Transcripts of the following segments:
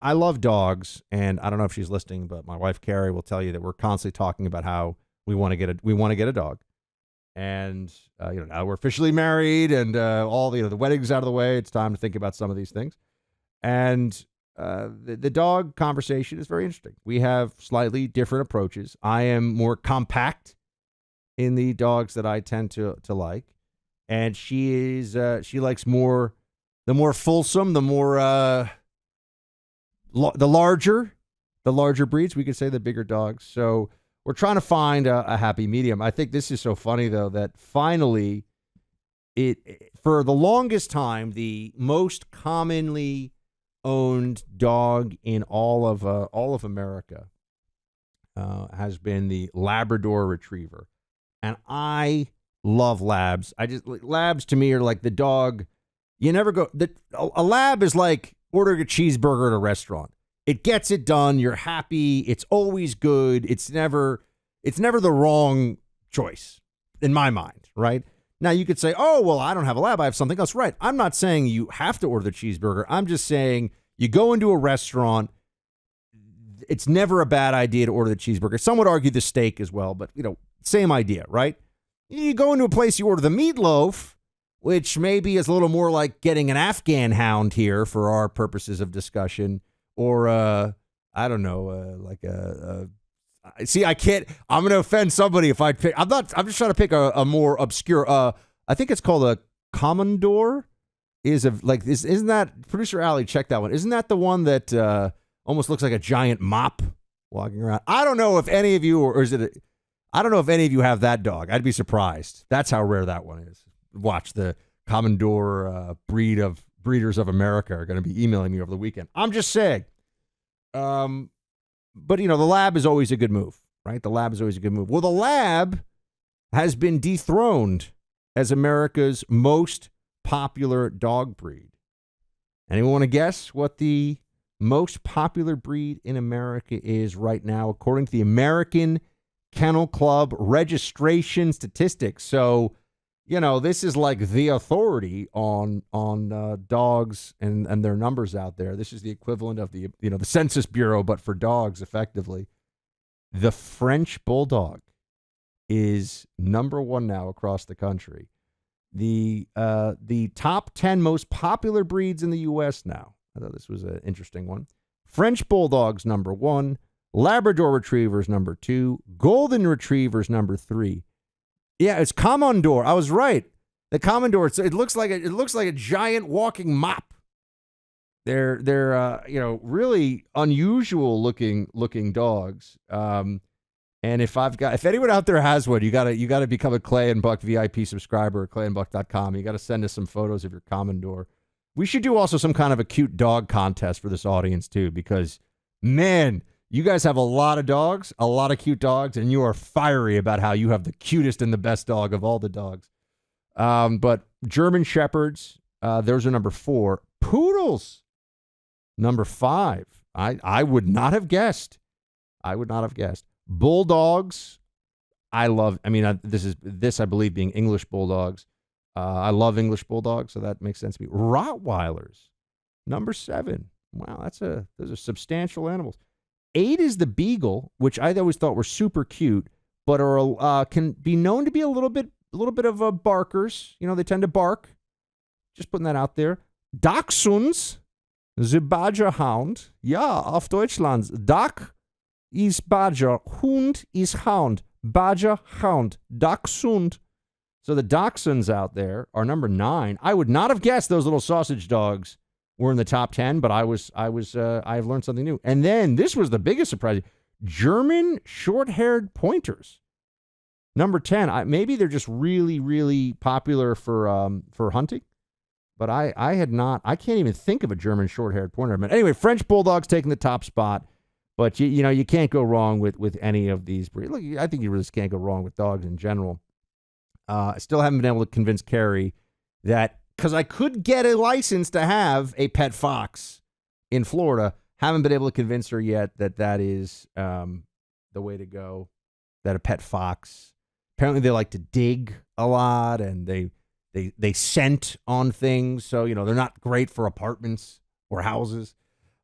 I love dogs, and I don't know if she's listening, but my wife Carrie will tell you that we're constantly talking about how we want to get a dog, and now we're officially married, and all the wedding's out of the way. It's time to think about some of these things, and the dog conversation is very interesting. We have slightly different approaches. I am more compact in the dogs that I tend to like, and she likes the more fulsome, the more the larger breeds. We could say the bigger dogs. So we're trying to find a happy medium. I think this is so funny though that finally, for the longest time, the most commonly owned dog in all of America has been the Labrador Retriever, and I love labs. Labs to me are like the dog. You never go. A lab is like ordering a cheeseburger at a restaurant. It gets it done. You're happy. It's always good. It's never the wrong choice in my mind, right? Now you could say, oh, well, I don't have a lab. I have something else. Right. I'm not saying you have to order the cheeseburger. I'm just saying you go into a restaurant. It's never a bad idea to order the cheeseburger. Some would argue the steak as well, but same idea, right? You go into a place, you order the meatloaf, which maybe is a little more like getting an Afghan hound here for our purposes of discussion, or I don't know, see, I can't. I'm going to offend somebody if I pick. I'm just trying to pick a more obscure. I think it's called a Komondor. Isn't that producer Ali? Check that one. Isn't that the one that almost looks like a giant mop walking around? I don't know if any of you, I don't know if any of you have that dog. I'd be surprised. That's how rare that one is. Watch, the Komondor breeders of America are going to be emailing me over the weekend. I'm just saying. But the lab is always a good move, right? The lab is always a good move. Well, the lab has been dethroned as America's most popular dog breed. Anyone want to guess what the most popular breed in America is right now, according to the American Kennel Club registration statistics? So, this is like the authority on dogs and their numbers out there. This is the equivalent of the Census Bureau, but for dogs, effectively. The French Bulldog is number one now across the country. The top 10 most popular breeds in the U.S. now. I thought this was an interesting one. French Bulldogs, number one. Labrador Retrievers, number two. Golden Retrievers, number three. Yeah, it's Komondor. I was right. The Komondor. It looks like a giant walking mop. They're really unusual looking dogs. And if anyone out there has one, you gotta become a Clay and Buck VIP subscriber at clayandbuck.com. You gotta send us some photos of your Komondor. We should do also some kind of a cute dog contest for this audience too, because man, you guys have a lot of dogs, a lot of cute dogs, and you are fiery about how you have the cutest and the best dog of all the dogs. But German Shepherds, those are number 4. Poodles, number 5. I would not have guessed. Bulldogs, this I believe being English Bulldogs. I love English Bulldogs, so that makes sense to me. Rottweilers, number 7. Wow, those are substantial animals. 8 is the Beagle, which I always thought were super cute, but can be known to be a little bit of barkers. They tend to bark. Just putting that out there. Dachshunds, the Badger Hound. Ja, auf Deutschland. Dach is Badger, Hund is Hound. Badger, Hound, Dachshund. So the Dachshunds out there are number 9. I would not have guessed those little sausage dogs were in the top 10, but I've learned something new. And then this was the biggest surprise: German short-haired pointers, number 10. Maybe they're just really, really popular for hunting, but I can't even think of a German short-haired pointer. But anyway, French Bulldogs taking the top spot, but you can't go wrong with any of these breeds. Look, I think you really can't go wrong with dogs in general. I still haven't been able to convince Carrie that, because I could get a license to have a pet fox in Florida. Haven't been able to convince her yet that is the way to go, that a pet fox. Apparently they like to dig a lot, and they scent on things. So, they're not great for apartments or houses.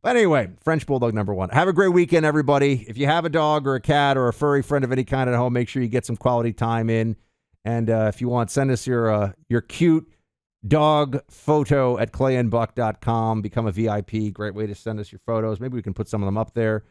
But anyway, French Bulldog number 1. Have a great weekend, everybody. If you have a dog or a cat or a furry friend of any kind at home, make sure you get some quality time in. And if you want, send us your cute dog photo at clayandbuck.com. Become a VIP. Great way to send us your photos. Maybe we can put some of them up there.